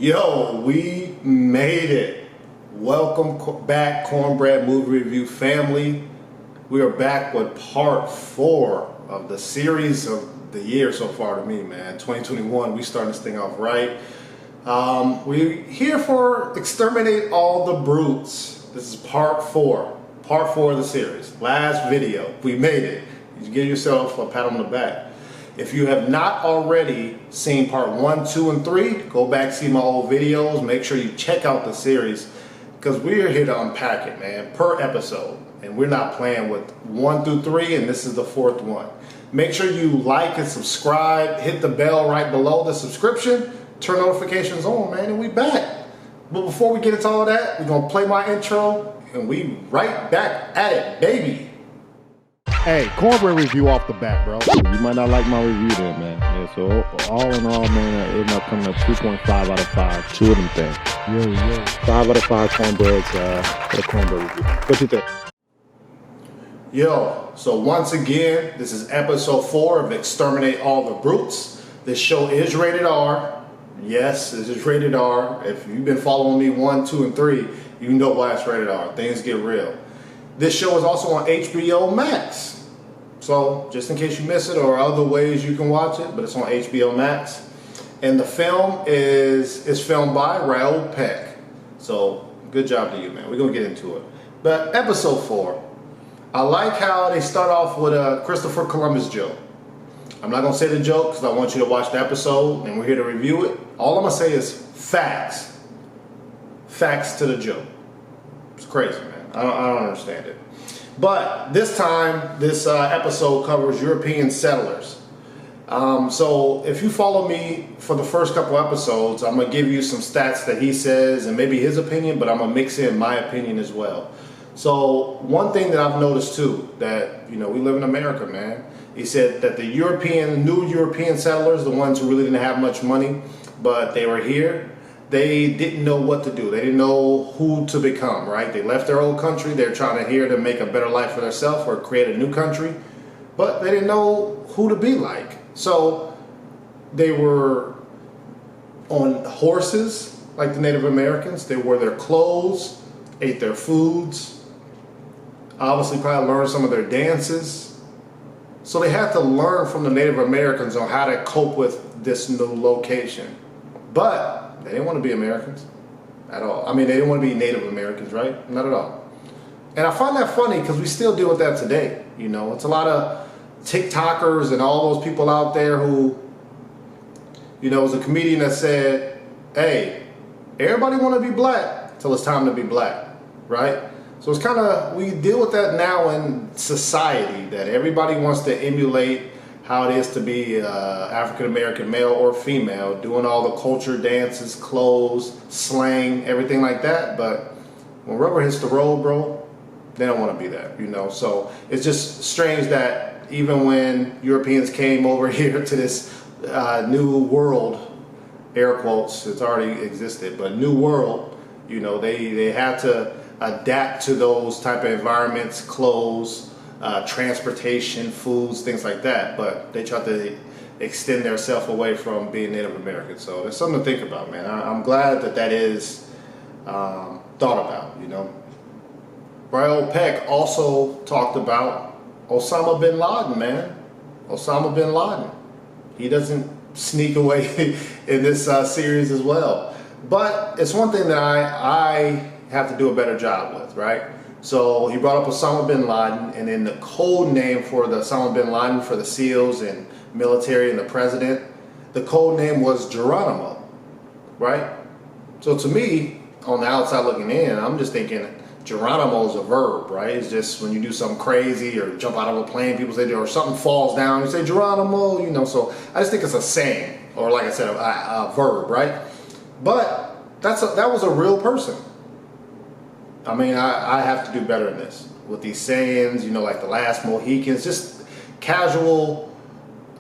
Yo, we made it. Welcome back, Cornbread Movie Review family. We are back with part 4 of the series of the year so far to me, man. 2021, we starting this thing off right. We're here for Exterminate All the Brutes. This is part 4. Part 4 of the series. Last video. We made it. You give yourself a pat on the back. If you have not already seen part 1, 2, and 3, go back, see my old videos. Make sure you check out the series because we're here to unpack it, man, per episode. And we're not playing with 1 through 3, and this is the 4th one. Make sure you like and subscribe. Hit the bell right below the subscription. Turn notifications on, man, and we back. But before we get into all that, we're going to play my intro, and we right back at it, baby. Hey, Cornbread review off the bat, bro. You might not like my review there, man. Yeah, so all in all, man, it ended up coming up 2.5 out of 5. 2 of them things. Yeah. 5 out of 5 cornbreads for the cornbread review. What you think? Yo, so once again, this is episode 4 of Exterminate All the Brutes. This show is rated R. Yes, this is rated R. If you've been following me 1, 2, and 3, you know why it's rated R. Things get real. This show is also on HBO Max. So, just in case you miss it, or other ways you can watch it, but it's on HBO Max. And the film is filmed by Raoul Peck. So, good job to you, man. We're going to get into it. But episode 4, I like how they start off with a Christopher Columbus joke. I'm not going to say the joke because I want you to watch the episode, and we're here to review it. All I'm going to say is facts. Facts to the joke. It's crazy, man. I don't understand it. But this time, this episode covers European settlers. So if you follow me for the first couple episodes, I'm going to give you some stats that he says and maybe his opinion, but I'm going to mix in my opinion as well. So one thing that I've noticed too, that, you know, we live in America, man. He said that the new European settlers, the ones who really didn't have much money, but they were here, they didn't know what to do. They didn't know who to become, right? They left their old country. They're trying to here to make a better life for themselves or create a new country, but they didn't know who to be like. So they were on horses like the Native Americans. They wore their clothes, ate their foods, obviously probably learned some of their dances. So they had to learn from the Native Americans on how to cope with this new location. But they didn't want to be Americans at all. I mean, they didn't want to be Native Americans, right? Not at all. And I find that funny because we still deal with that today. You know, it's a lot of TikTokers and all those people out there who, you know, it was a comedian that said, hey, everybody want to be black till it's time to be black, right? So it's kind of, we deal with that now in society, that everybody wants to emulate how it is to be African-American male or female, doing all the culture, dances, clothes, slang, everything like that. But when rubber hits the road, bro, they don't want to be that, you know. So it's just strange that even when Europeans came over here to this new world, air quotes, it's already existed, but new world, you know, they had to adapt to those type of environments, clothes, transportation, foods, things like that, but they try to extend themselves away from being Native American. So there's something to think about, man. I'm glad that is thought about, you know. Raoul Peck also talked about Osama Bin Laden, man. Osama Bin Laden. He doesn't sneak away in this series as well. But it's one thing that I have to do a better job with, right? So he brought up Osama Bin Laden, and then the code name for the Osama Bin Laden for the SEALs and military and the president, the code name was Geronimo, right? So to me, on the outside looking in, I'm just thinking Geronimo is a verb, right? It's just when you do something crazy or jump out of a plane, people say, or something falls down, you say Geronimo, you know. So I just think it's a saying, or like I said, a verb, right? But that was a real person. I mean, I have to do better in this with these sayings, you know, like the last Mohicans, just casual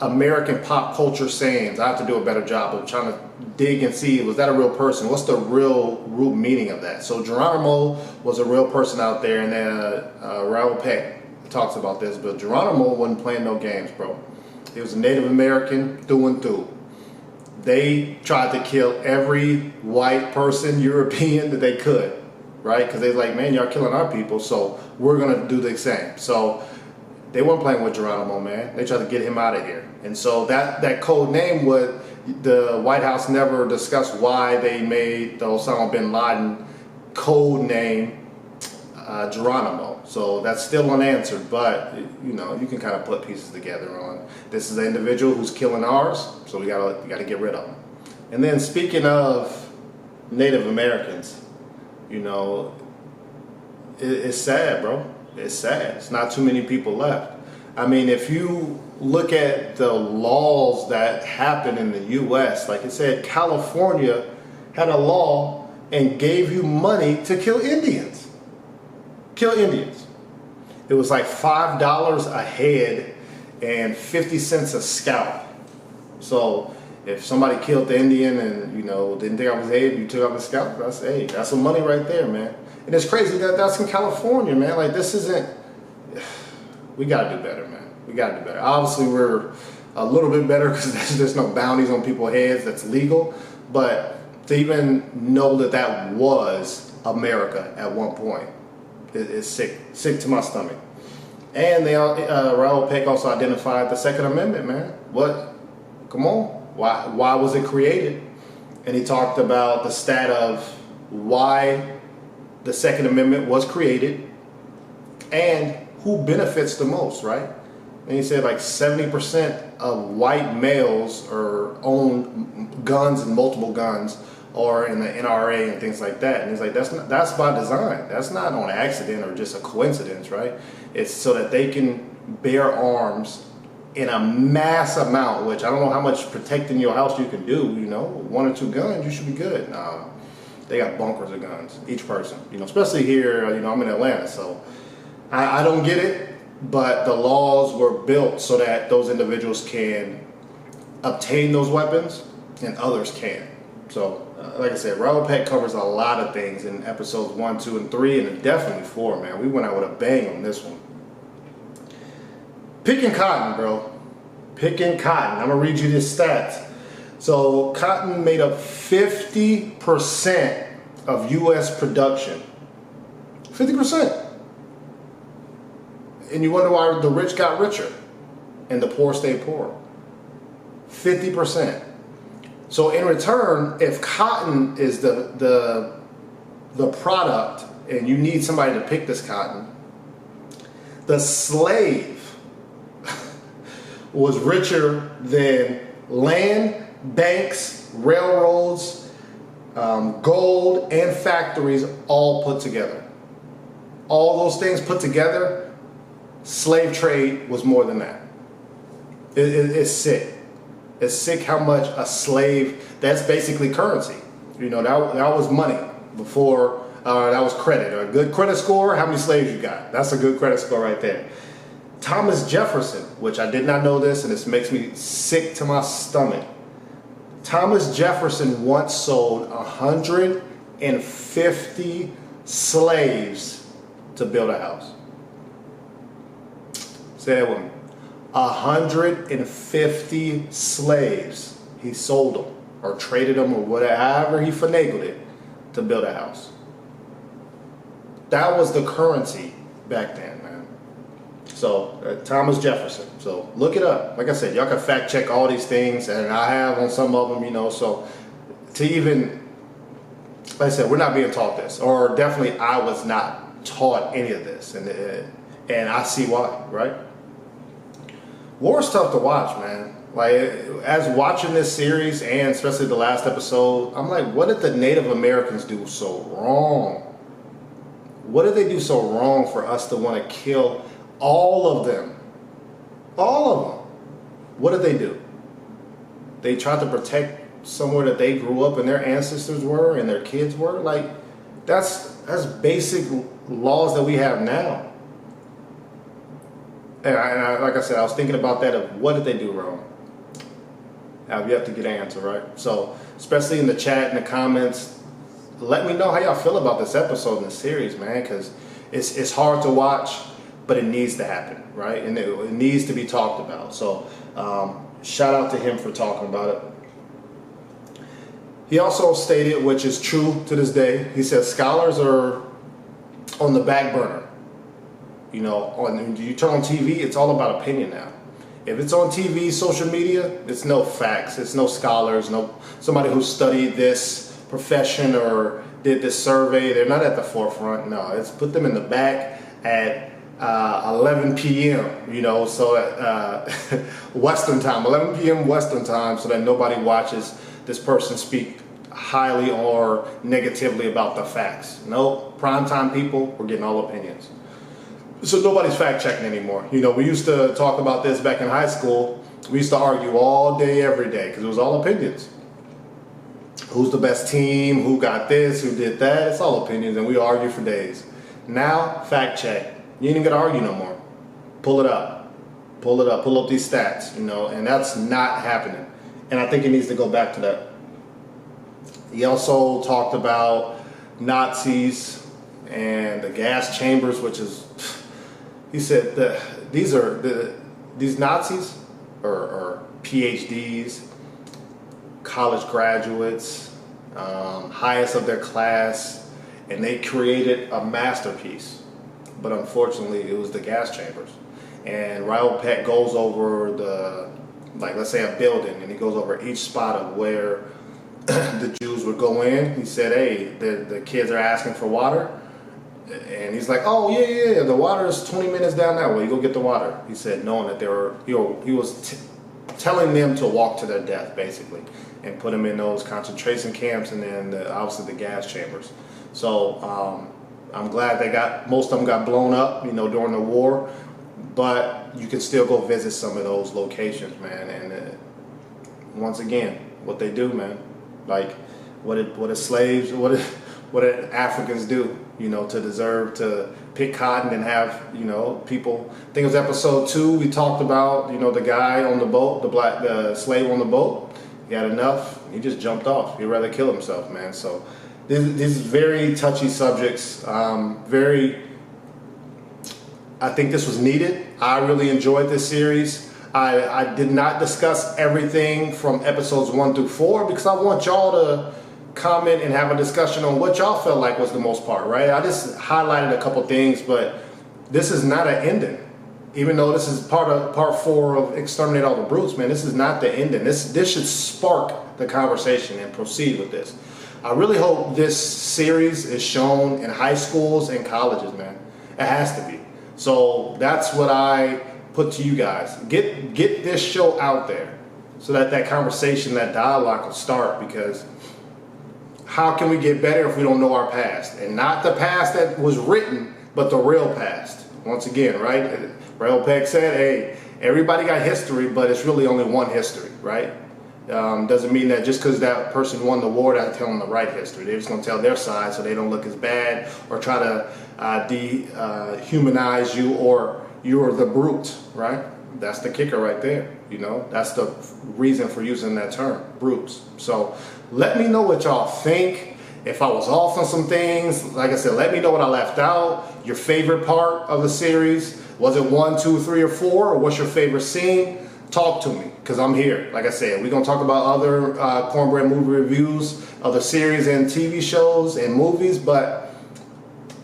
American pop culture sayings. I have to do a better job of trying to dig and see, was that a real person? What's the real root meaning of that? So Geronimo was a real person out there, and then Raoul Peck talks about this, but Geronimo wasn't playing no games, bro. He was a Native American through and through. they tried to kill every white person, European, that they could, right? Because they're like, man, y'all killing our people, so we're going to do the same. So they weren't playing with Geronimo, man. They tried to get him out of here. And so that code name, the White House never discussed why they made the Osama Bin Laden code name Geronimo. So that's still unanswered, but you know, you can kind of put pieces together on this is an individual who's killing ours, so we gotta get rid of him. And then speaking of Native Americans, you know, it's sad, bro. It's sad. It's not too many people left. I mean, if you look at the laws that happen in the U.S., like it said, California had a law and gave you money to kill Indians. Kill Indians. It was like $5 a head and 50 cents a scalp. So if somebody killed the Indian and, you know, didn't take off his head, you took off his scalp, that's some money right there, man. And it's crazy that that's in California, man. Like, this isn't, we gotta do better, man. We gotta do better. Obviously, we're a little bit better because there's no bounties on people's heads that's legal. But to even know that was America at one point, it's sick to my stomach. And they Raoul Peck also identified the Second Amendment, man. What? Come on. Why was it created? And he talked about the stat of why the Second Amendment was created and who benefits the most, right? And he said like 70% of white males own guns and multiple guns, or in the NRA and things like that. And he's like, that's by design. That's not on accident or just a coincidence, right? It's so that they can bear arms in a mass amount, which I don't know how much protecting your house you can do, you know. 1 or 2 guns, you should be good. They got bunkers of guns, each person, you know, especially here, you know, I'm in Atlanta, so I don't get it, but the laws were built so that those individuals can obtain those weapons and others can. So, like I said, Raoul Peck covers a lot of things in episodes 1, 2, and 3, and definitely 4, man. We went out with a bang on this one. Picking cotton, bro. Picking cotton. I'm going to read you this stats. So, cotton made up 50% of U.S. production. 50%. And you wonder why the rich got richer and the poor stayed poor. 50%. So in return, if cotton is the product and you need somebody to pick this cotton, the slave was richer than land, banks, railroads, gold, and factories all put together. All those things put together, slave trade was more than that. It's sick. It's sick how much a slave, that's basically currency. You know, that was money before, that was credit. A good credit score, how many slaves you got? That's a good credit score right there. Thomas Jefferson, which I did not know this, and this makes me sick to my stomach. Thomas Jefferson once sold 150 slaves to build a house. Say that with me. 150 slaves. He sold them or traded them or whatever, he finagled it to build a house. That was the currency back then, man. So Thomas Jefferson. So look it up. Like I said, y'all can fact check all these things, and I have on some of them, you know. So to even, like I said, we're not being taught this, or definitely I was not taught any of this, and I see why, right? War is tough to watch, man. Like, as watching this series, and especially the last episode, I'm like, what did the Native Americans do so wrong? What did they do so wrong for us to want to kill all of them? All of them. What did they do? They tried to protect somewhere that they grew up and their ancestors were and their kids were. Like, that's basic laws that we have now. And like I said, I was thinking about that of what did they do wrong? I've yet to get an answer, right? So, especially in the chat, in the comments, let me know how y'all feel about this episode in the series, man, because it's hard to watch, but it needs to happen, right? And it needs to be talked about. So, shout out to him for talking about it. He also stated, which is true to this day, he said scholars are on the back burner. You know, when you turn on TV, it's all about opinion now. If it's on TV, social media, it's no facts, it's no scholars, no somebody who studied this profession or did this survey. They're not at the forefront. No, it's put them in the back at 11 p.m. You know, so Western time, 11 p.m. Western time, so that nobody watches this person speak highly or negatively about the facts. No, primetime people, we're getting all opinions. So nobody's fact checking anymore. You know, we used to talk about this back in high school. We used to argue all day, every day, because it was all opinions. Who's the best team? Who got this? Who did that? It's all opinions, and we argue for days. Now, fact check. You ain't even gonna argue no more. Pull it up. Pull it up. Pull up these stats, you know, and that's not happening. And I think it needs to go back to that. He also talked about Nazis and the gas chambers, which is, he said that these Nazis are PhDs, college graduates, highest of their class, and they created a masterpiece. But unfortunately, it was the gas chambers. And Raoul Peck goes over let's say a building, and he goes over each spot of where the Jews would go in. He said, hey, the kids are asking for water. And he's like, oh, yeah, the water is 20 minutes down that way. You go get the water. He said, knowing that he was telling them to walk to their death, basically, and put them in those concentration camps and then obviously the gas chambers. So I'm glad most of them got blown up, you know, during the war. But you can still go visit some of those locations, man. And once again, what they do, man, like what did slaves, what did Africans do, you know, to deserve to pick cotton and have, you know, people. I think it was episode 2. We talked about, you know, the guy on the boat, the slave on the boat. He had enough. He just jumped off. He'd rather kill himself, man. So these very touchy subjects. I think this was needed. I really enjoyed this series. I did not discuss everything from episodes 1 through 4 because I want y'all to comment and have a discussion on what y'all felt like was the most part, right? I just highlighted a couple things, but this is not an ending. Even though this is part 4 of Exterminate All the Brutes, man, this is not the ending. This should spark the conversation and proceed with this. I really hope this series is shown in high schools and colleges, man. It has to be. So that's what I put to you guys. Get this show out there so that conversation, that dialogue will start, because how can we get better if we don't know our past? And not the past that was written, but the real past. Once again, right? Raoul Peck said, hey, everybody got history, but it's really only one history, right? Doesn't mean that just because that person won the war, they're telling the right history. They're just going to tell their side so they don't look as bad or try to dehumanize you, or you're the brute, right? That's the kicker right there, you know? That's the reason for using that term, brutes. So let me know what y'all think. If I was off on some things, like I said, let me know what I left out. Your favorite part of the series. Was it 1, 2, 3, or 4? Or what's your favorite scene? Talk to me, because I'm here. Like I said, we're going to talk about other Cornbread Movie reviews, other series and TV shows and movies, but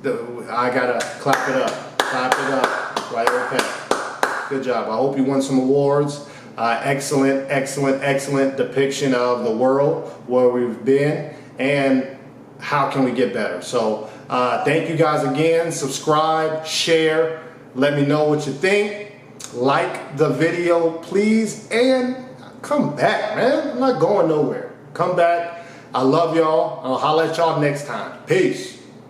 I got to clap it up. Clap it up. Right, okay. Good job. I hope you won some awards. Excellent depiction of the world, where we've been, and how can we get better. So thank you guys again. Subscribe, share, let me know what you think. Like the video, please, and come back, man. I'm not going nowhere. Come back. I love y'all. I'll holler at y'all next time. Peace.